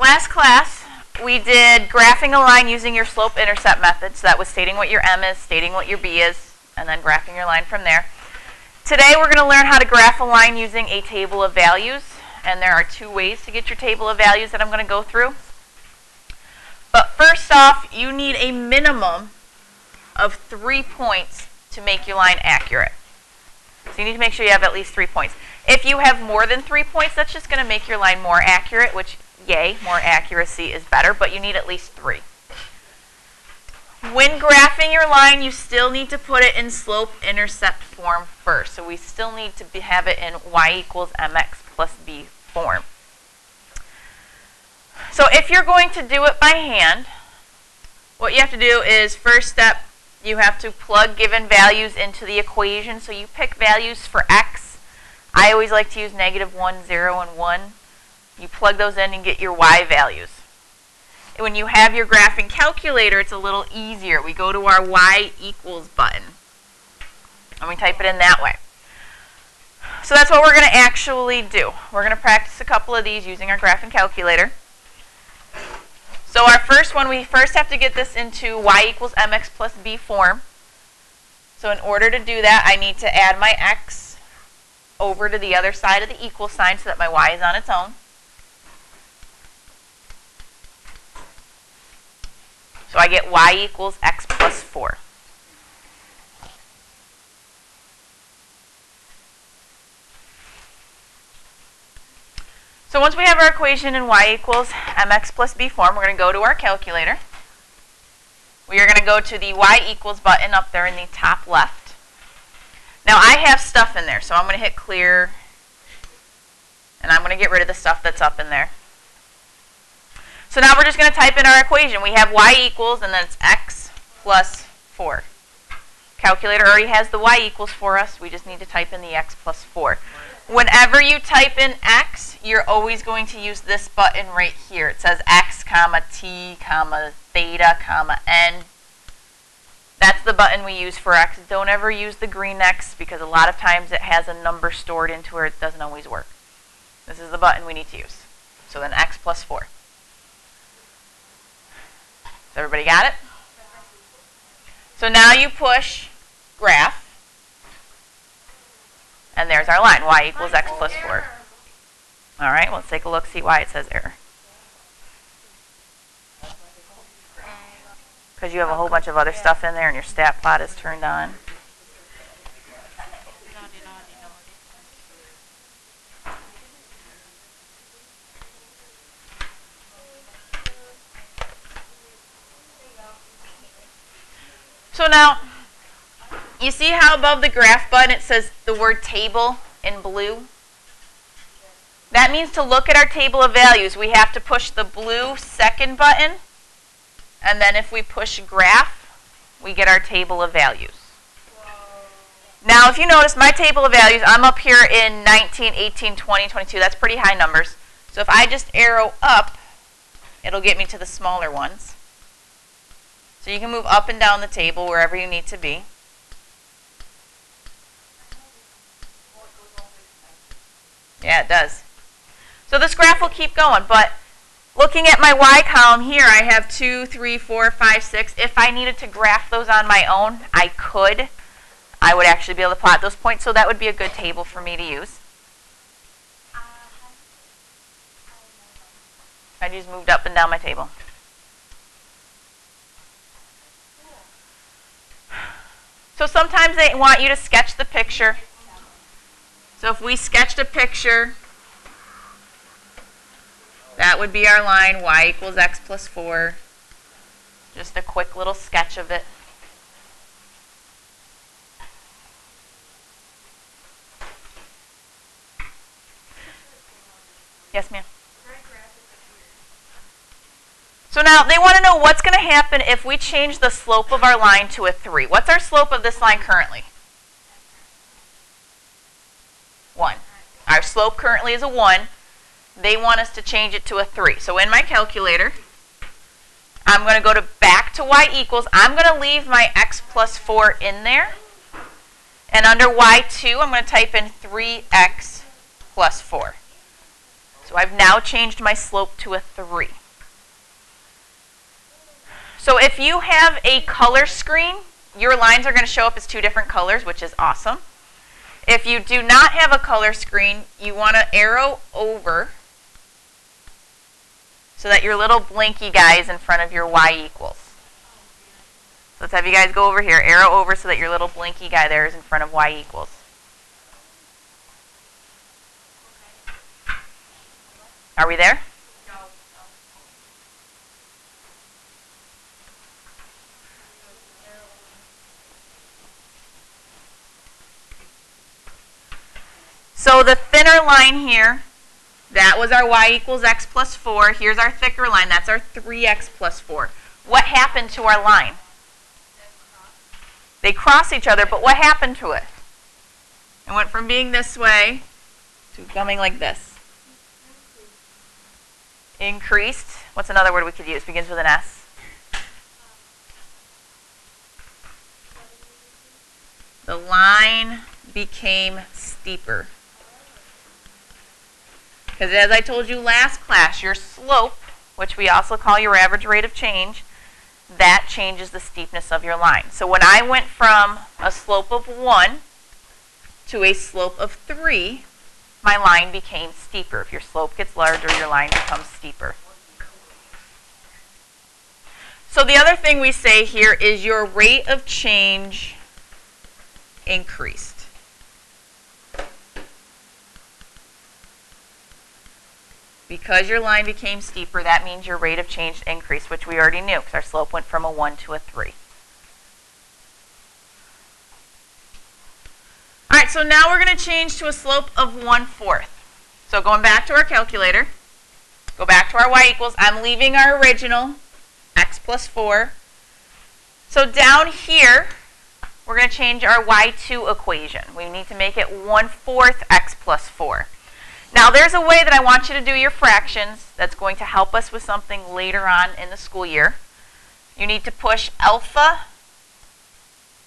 last class, we did graphing a line using your slope-intercept method. So that was stating what your M is, stating what your B is, and then graphing your line from there. Today we're going to learn how to graph a line using a table of values. And there are two ways to get your table of values that I'm going to go through. But first off, you need a minimum of 3 points to make your line accurate. So you need to make sure you have at least 3 points. If you have more than 3 points, that's just going to make your line more accurate, which, yay, more accuracy is better, but you need at least 3. When graphing your line, you still need to put it in slope-intercept form first. So we still need to have it in y equals mx plus b form. So if you're going to do it by hand, what you have to do is, first step, you have to plug given values into the equation. So you pick values for x. I always like to use -1, 0, and 1. You plug those in and get your y values. When you have your graphing calculator, it's a little easier. We go to our y equals button, and we type it in that way. So that's what we're going to actually do. We're going to practice a couple of these using our graphing calculator. So our first one, we first have to get this into y equals mx plus b form. So in order to do that, I need to add my x over to the other side of the equal sign so that my y is on its own. So I get y equals x plus 4. So once we have our equation in y equals mx plus b form, we're going to go to our calculator. We are going to go to the y equals button up there in the top left. Now I have stuff in there, so I'm going to hit clear, and I'm going to get rid of the stuff that's up in there. So now we're just going to type in our equation. We have y equals, and then it's x plus 4. Calculator already has the y equals for us. We just need to type in the x plus 4. Whenever you type in x, you're always going to use this button right here. It says x, comma, t, comma, theta, comma, n. That's the button we use for x. Don't ever use the green x because a lot of times it has a number stored into it. It doesn't always work. This is the button we need to use. So then x plus 4. So everybody got it? So now you push graph. And there's our line, y equals x plus 4. All right, let's take a look, see why it says error. Because you have a whole bunch of other stuff in there and your stat plot is turned on. So now, you see how above the graph button it says the word table in blue? That means to look at our table of values, we have to push the blue second button, and then if we push graph, we get our table of values. Now, if you notice, my table of values, I'm up here in 19, 18, 20, 22. That's pretty high numbers. So if I just arrow up, it'll get me to the smaller ones. So you can move up and down the table wherever you need to be. Yeah, it does. So this graph will keep going, but looking at my y column here, I have 2, 3, 4, 5, 6. If I needed to graph those on my own, I could. I would actually be able to plot those points, so that would be a good table for me to use. I just moved up and down my table. So sometimes they want you to sketch the picture. So if we sketched a picture, that would be our line, y equals x plus 4. Just a quick little sketch of it. Yes, ma'am? So now they want to know what's going to happen if we change the slope of our line to a 3. What's our slope of this line currently? 1. Our slope currently is a 1. They want us to change it to a 3. So in my calculator, I'm going to go back to y equals. I'm going to leave my x plus 4 in there. And under y2, I'm going to type in 3x plus 4. So I've now changed my slope to a 3. So if you have a color screen, your lines are going to show up as 2 different colors, which is awesome. If you do not have a color screen, you want to arrow over so that your little blinky guy is in front of your y equals. So let's have you guys go over here. Arrow over so that your little blinky guy there is in front of y equals. Are we there? So the thinner line here, that was our y equals x plus 4. Here's our thicker line. That's our 3x plus 4. What happened to our line? They cross each other, but what happened to it? It went from being this way to coming like this. Increased. What's another word we could use? Begins with an S. The line became steeper. Because as I told you last class, your slope, which we also call your average rate of change, that changes the steepness of your line. So when I went from a slope of 1 to a slope of 3, my line became steeper. If your slope gets larger, your line becomes steeper. So the other thing we say here is your rate of change increased. Because your line became steeper, that means your rate of change increased, which we already knew because our slope went from a 1 to a 3. All right, so now we're going to change to a slope of 1/4. So going back to our calculator, go back to our y equals. I'm leaving our original x plus 4. So down here, we're going to change our y2 equation. We need to make it 1/4 x plus 4. Now there's a way that I want you to do your fractions that's going to help us with something later on in the school year. You need to push alpha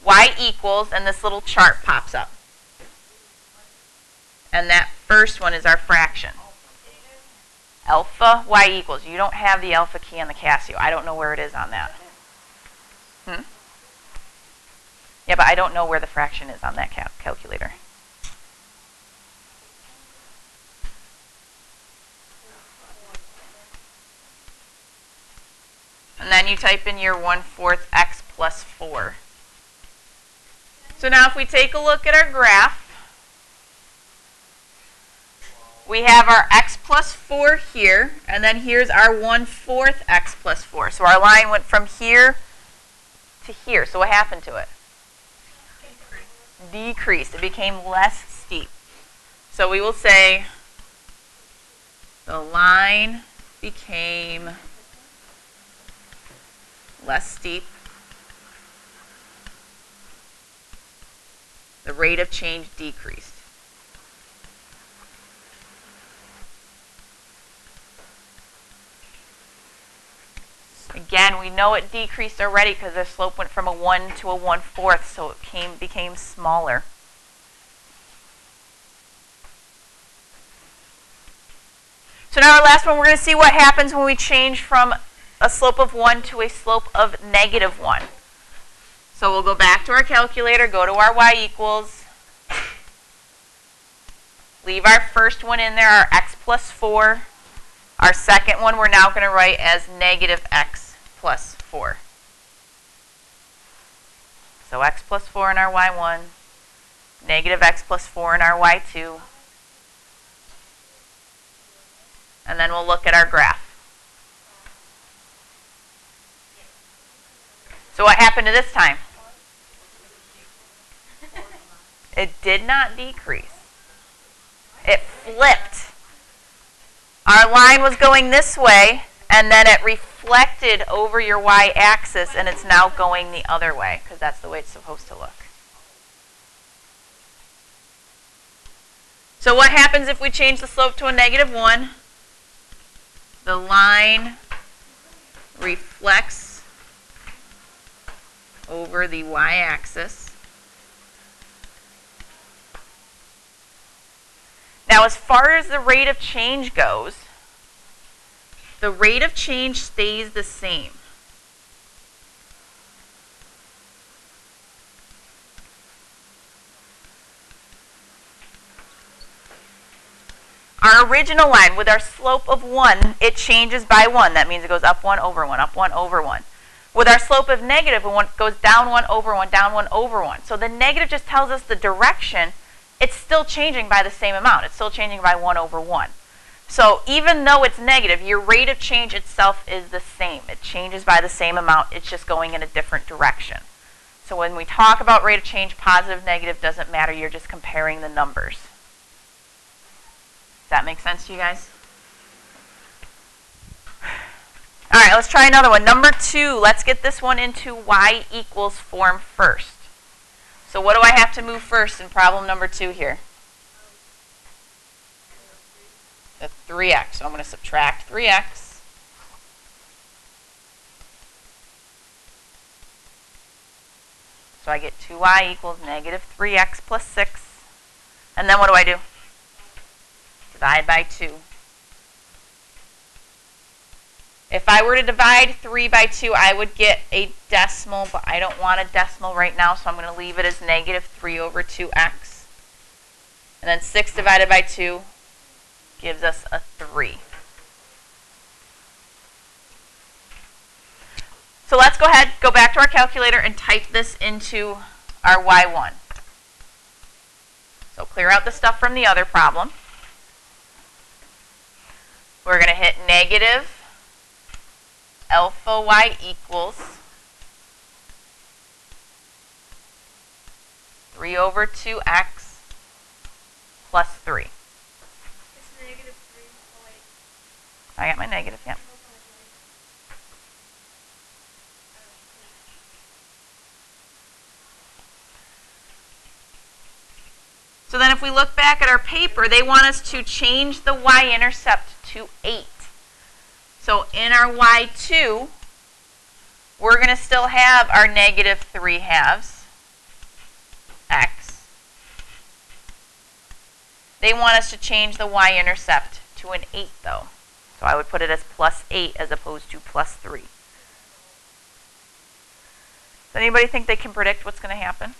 y equals, and this little chart pops up. And that first one is our fraction. Alpha y equals. You don't have the alpha key on the Casio. I don't know where it is on that. Yeah, but I don't know where the fraction is on that calculator. And then you type in your 1/4 x plus 4. So now if we take a look at our graph, we have our x plus 4 here, and then here's our 1/4 x plus 4. So our line went from here to here. So what happened to it? Decreased. It became less steep. So we will say the line became less steep. The rate of change decreased. Again, we know it decreased already because the slope went from a 1 to a 1/4, so it became smaller. So now our last one, we're going to see what happens when we change from a slope of 1 to a slope of -1. So we'll go back to our calculator, go to our y equals, leave our first one in there, our x plus 4. Our second one we're now going to write as -x plus 4. So x plus 4 in our y1, -x plus 4 in our y2. And then we'll look at our graph. So what happened to this time? It did not decrease. It flipped. Our line was going this way, and then it reflected over your y-axis, and it's now going the other way, because that's the way it's supposed to look. So what happens if we change the slope to a -1? The line reflects over the y-axis. Now, as far as the rate of change goes, the rate of change stays the same. Our original line, with our slope of 1, it changes by 1. That means it goes up 1 over 1, up 1 over 1. With our slope of negative, it goes down 1 over 1, down 1 over 1. So the negative just tells us the direction. It's still changing by the same amount. It's still changing by 1 over 1. So even though it's negative, your rate of change itself is the same. It changes by the same amount. It's just going in a different direction. So when we talk about rate of change, positive, negative, doesn't matter. You're just comparing the numbers. Does that make sense to you guys? All right, let's try another one. Number 2, let's get this one into y equals form first. So what do I have to move first in problem number 2 here? The 3x. So I'm going to subtract 3x. So I get 2y equals negative 3x plus 6. And then what do? Divide by 2. If I were to divide 3 by 2, I would get a decimal, but I don't want a decimal right now, so I'm going to leave it as negative 3 over 2x. And then 6 divided by 2 gives us a 3. So let's go ahead, go back to our calculator, and type this into our y1. So clear out the stuff from the other problem. We're going to hit negative alpha y equals 3 over 2x plus 3. It's negative 3. Oh, wait. I got my negative, yeah. So then if we look back at our paper, they want us to change the y-intercept to 8. So in our y2, we're going to still have our negative 3 halves x. They want us to change the y-intercept to an 8, though. So I would put it as plus 8 as opposed to plus 3. Does anybody think they can predict what's going to happen?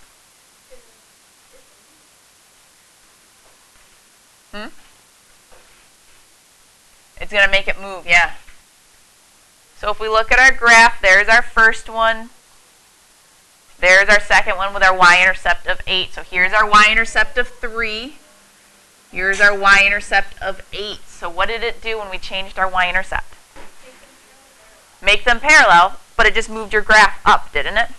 It's going to make it move, yeah. So if we look at our graph, there's our first one. There's our second one with our y-intercept of 8. So here's our y-intercept of 3. Here's our y-intercept of 8. So what did it do when we changed our y-intercept? Make them parallel, but it just moved your graph up, didn't it?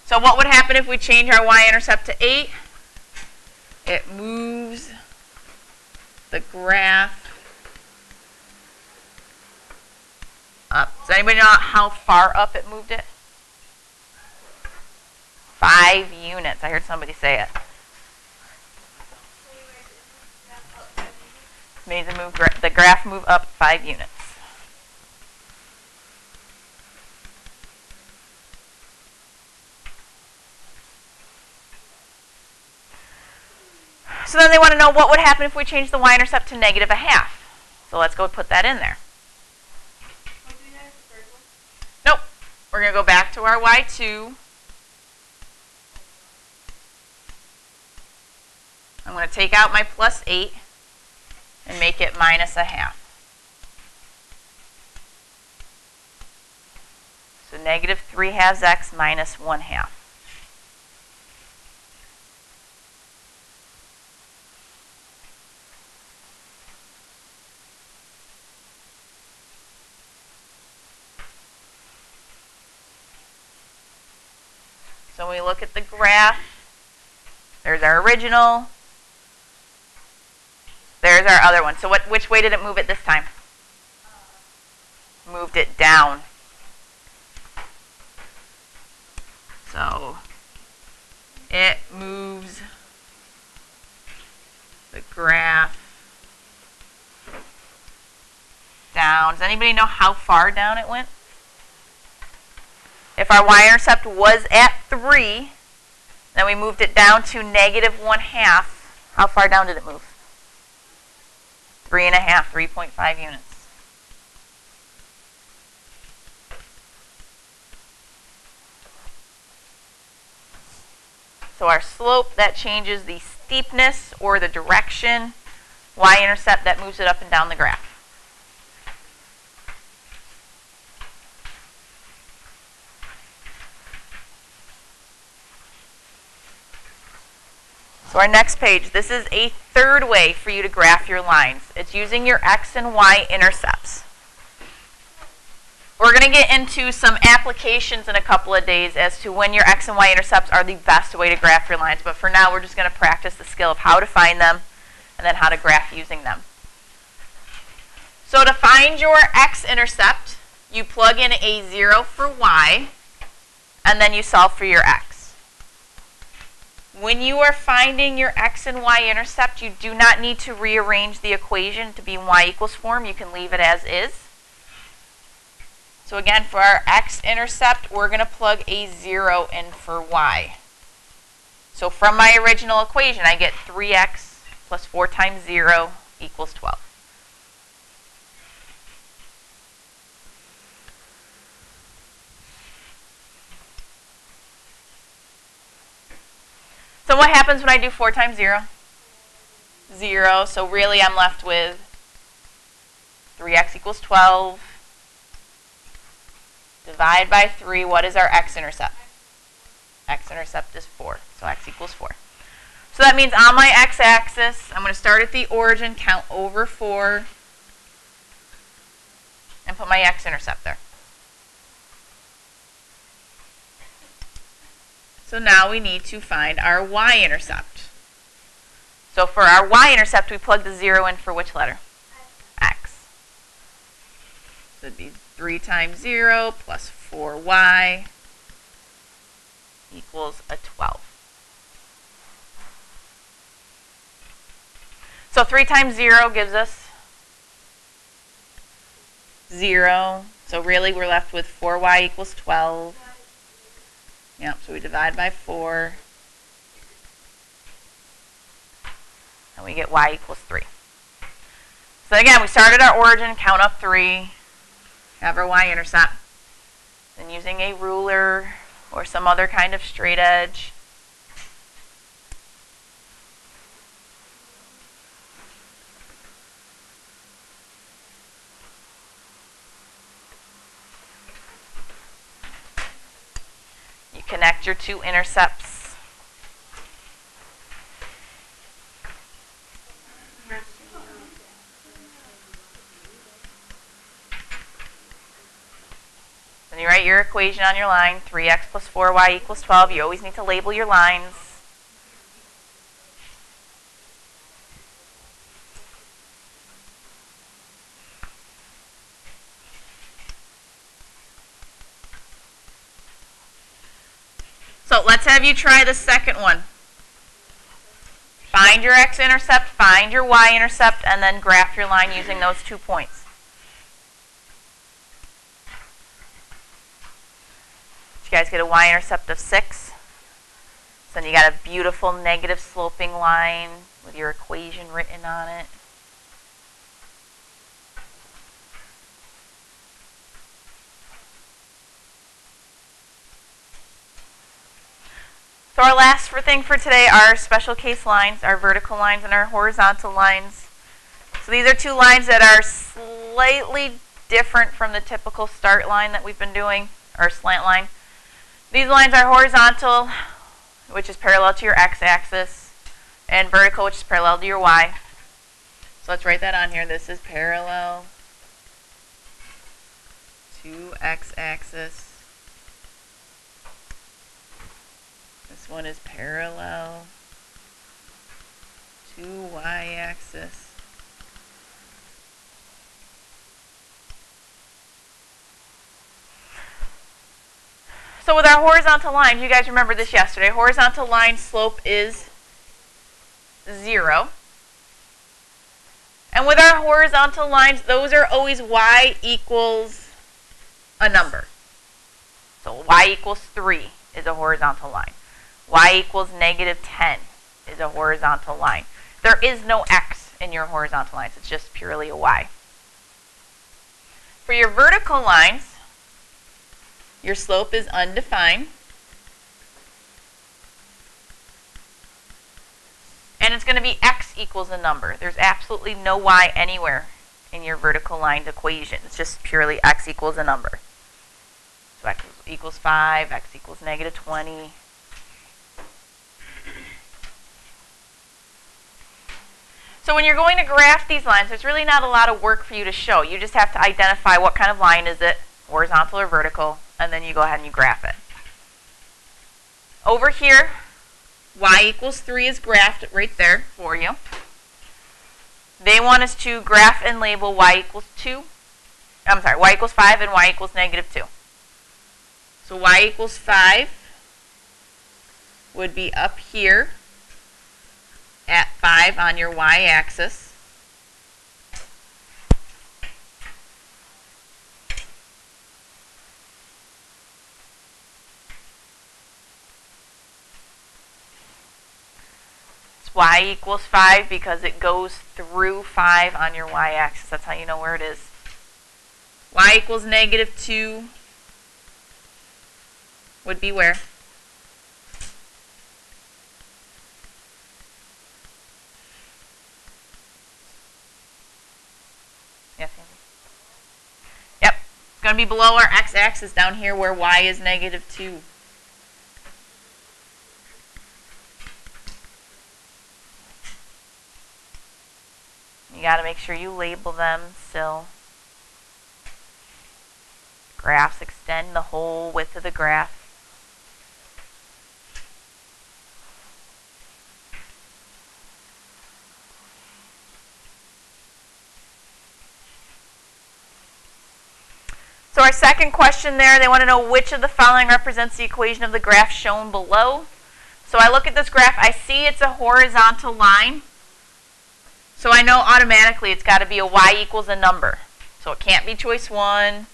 So what would happen if we change our y-intercept to 8? It moves the graph up. Does anybody know how far up it moved it? 5 units. I heard somebody say it. Made the graph move up 5 units. So then they want to know what would happen if we changed the y-intercept to negative 1/2. So let's go put that in there. Nope. We're going to go back to our y2. I'm going to take out my plus 8 and make it minus 1/2. So negative 3 halves x minus 1/2. So when we look at the graph, there's our original, there's our other one. So which way did it move it this time? Moved it down. So it moves the graph down. Does anybody know how far down it went? If our y-intercept was at 3, then we moved it down to negative 1/2. How far down did it move? 3.5, 3.5 units. So our slope, that changes the steepness or the direction. Y-intercept, that moves it up and down the graph. So our next page, this is a third way for you to graph your lines. It's using your X and Y intercepts. We're going to get into some applications in a couple of days as to when your X and Y intercepts are the best way to graph your lines. But for now, we're just going to practice the skill of how to find them and then how to graph using them. So to find your X-intercept, you plug in a 0 for Y, and then you solve for your X. When you are finding your X and Y intercept, you do not need to rearrange the equation to be in Y equals form. You can leave it as is. So again, for our X-intercept, we're going to plug a 0 in for Y. So from my original equation, I get 3x plus 4 times 0 equals 12. So what happens when I do 4 times 0? 0. So really I'm left with 3x equals 12. Divide by 3. What is our X-intercept? X-intercept is 4. So x equals 4. So that means on my x-axis, I'm going to start at the origin, count over 4, and put my X-intercept there. So now we need to find our Y-intercept. So for our Y-intercept, we plug the 0 in for which letter? X. So it would be 3 times 0 plus 4y equals a 12. So 3 times 0 gives us 0. So really we're left with 4y equals 12. Yep, so we divide by 4. And we get y equals 3. So again, we started our origin, count up 3, have our y-intercept. Then using a ruler or some other kind of straight edge, you connect your two intercepts. Then you write your equation on your line, 3x plus 4y equals 12. You always need to label your lines. So let's have you try the second one. Find your x-intercept, find your y-intercept, and then graph your line using those 2 points. You guys get a y-intercept of 6. So then you got a beautiful negative sloping line with your equation written on it. So our last thing for today are special case lines, our vertical lines and our horizontal lines. So these are 2 lines that are slightly different from the typical start line that we've been doing, or slant line. These lines are horizontal, which is parallel to your x-axis, and vertical, which is parallel to your y. So let's write that on here. This is parallel to x-axis. This one is parallel to y-axis. So with our horizontal line, you guys remember this yesterday, horizontal line slope is 0. And with our horizontal lines, those are always y equals a number. So y equals 3 is a horizontal line. Y equals -10 is a horizontal line. There is no x in your horizontal lines. It's just purely a y. For your vertical lines, your slope is undefined. And it's going to be x equals a number. There's absolutely no y anywhere in your vertical line equation. It's just purely x equals a number. So x equals 5, x equals negative 20. So when you're going to graph these lines, there's really not a lot of work for you to show. You just have to identify what kind of line is it, horizontal or vertical, and then you go ahead and you graph it. Over here, y equals 3 is graphed right there for you. They want us to graph and label y equals y equals 5 and y equals negative 2. So y equals 5 would be up here at 5 on your y-axis. It's y equals 5 because it goes through 5 on your y-axis. That's how you know where it is. Y equals negative 2 would be where? Yes, Andy? Yep. It's going to be below our x-axis down here where y is negative 2. You got to make sure you label them still. Graphs extend the whole width of the graph. So our second question there, they want to know which of the following represents the equation of the graph shown below. So I look at this graph, I see it's a horizontal line. So I know automatically it's got to be a y equals a number. So it can't be choice 1,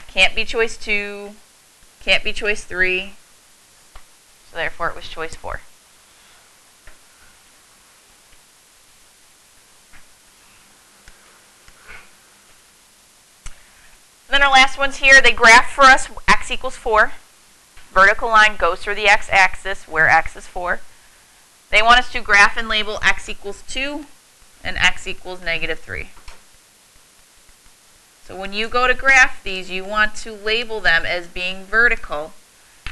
can't be choice 2, can't be choice 3. So therefore it was choice 4. Then our last ones here, they graph for us x equals 4. Vertical line goes through the x-axis where x is 4. They want us to graph and label x equals 2 and x equals negative 3. So when you go to graph these, you want to label them as being vertical,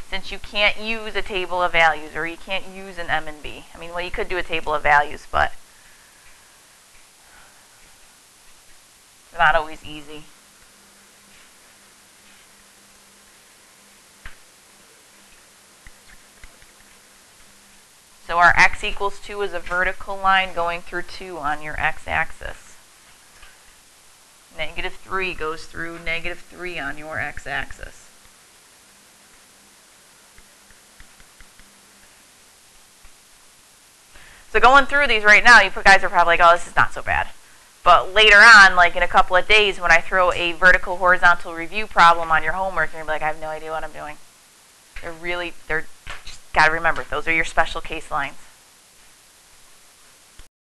since you can't use a table of values, or you can't use an M and B. I mean, well, you could do a table of values, but it's not always easy. So our x equals 2 is a vertical line going through 2 on your x-axis. Negative 3 goes through negative 3 on your x-axis. So going through these right now, you guys are probably like, oh, this is not so bad. But later on, like in a couple of days, when I throw a vertical horizontal review problem on your homework, you're going to be like, I have no idea what I'm doing. They're just got to remember, those are your special case lines.